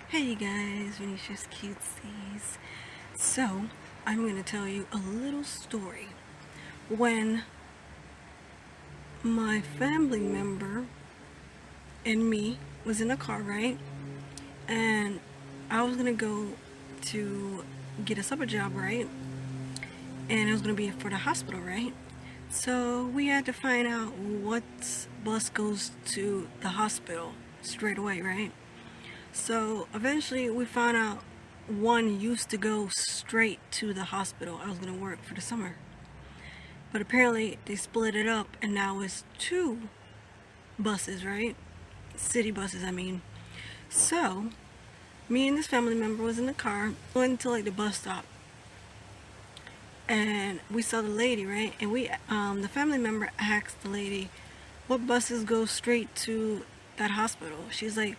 Hey you guys, Venetia's Cutesies. So, I'm going to tell you a little story. When my family member and me was in the car, right? And I was going to go to get a supper job, right? And it was going to be for the hospital, right? So, we had to find out what bus goes to the hospital straight away, right? So eventually we found out one used to go straight to the hospital I was going to work for the summer. But apparently they split it up and now it's two buses, right? City buses, I mean. So me and this family member was in the car, went to like the bus stop. And we saw the lady, right? And the family member asked the lady, what buses go straight to that hospital? She's like,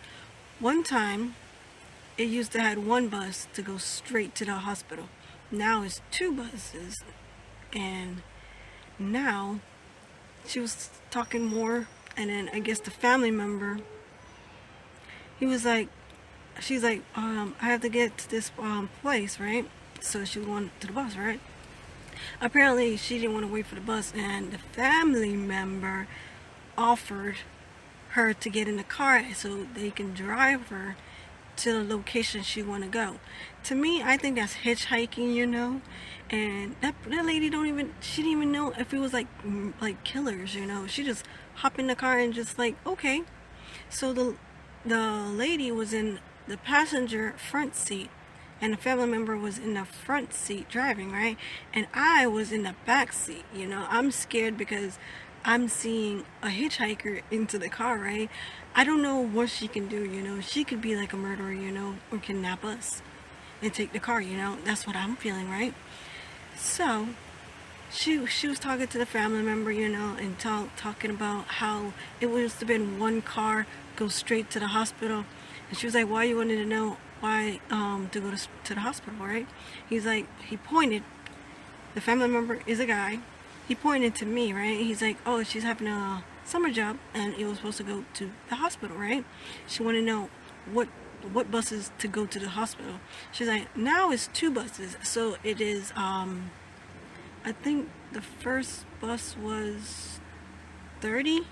one time it used to have one bus to go straight to the hospital. Now it's two buses. And now she was talking more, and then I guess the family member, she's like, I have to get to this place, right? So she was going to the bus, right? Apparently she didn't want to wait for the bus, and the family member offered her to get in the car so they can drive her to the location she want to go. To me, I think that's hitchhiking, and that lady she didn't even know if it was like killers, she just hopped in the car and just like, okay. So the lady was in the passenger front seat and the family member was in the front seat driving, right? And I was in the back seat. I'm scared because I'm seeing a hitchhiker into the car, right? I don't know what she can do. She could be like a murderer, or kidnap us and take the car, That's what I'm feeling, right? So she was talking to the family member, and talking about how it was to been one car go straight to the hospital. And she was like, why you wanted to know why to go to the hospital, right? He's like, he pointed, the family member is a guy. He pointed to me, right? He's like, oh, she's having a summer job and it was supposed to go to the hospital, right? She wanted to know what buses to go to the hospital. She's like, now it's two buses. So it is, I think the first bus was 30,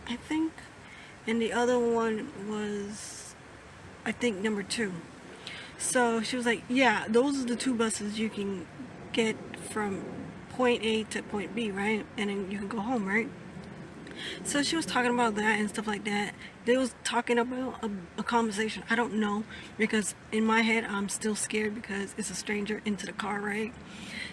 I think. And the other one was, I think, number 2. So she was like, yeah, those are the two buses you can get from point A to point B, right? And then you can go home, right? So she was talking about that and stuff like that. They was talking about a conversation. I don't know, because in my head I'm still scared because it's a stranger into the car, right?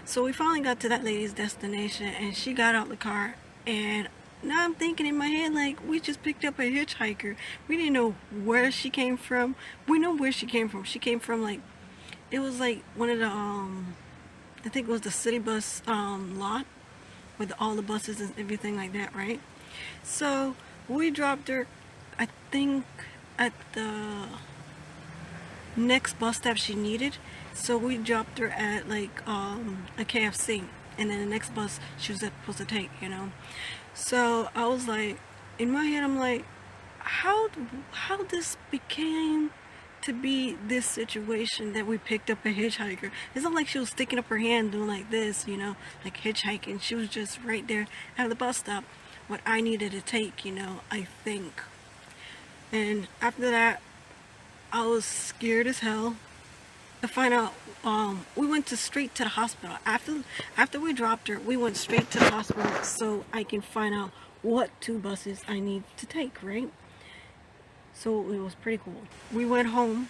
So we finally got to that lady's destination and she got out the car, and now I'm thinking in my head, like, we just picked up a hitchhiker. We didn't know where she came from. We know where she came from. She came from, like, it was like one of the I think it was the city bus lot with all the buses and everything like that, right? So we dropped her, I think, at the next bus stop she needed. So we dropped her at like a KFC, and then the next bus she was supposed to take, So I was like, in my head, I'm like, how this became to be this situation that we picked up a hitchhiker. It's not like she was sticking up her hand doing like this, like hitchhiking. She was just right there at the bus stop, what I needed to take, I think. And after that, I was scared as hell to find out. We went straight to the hospital. After we dropped her, we went straight to the hospital so I can find out what two buses I need to take, right? So it was pretty cool. We went home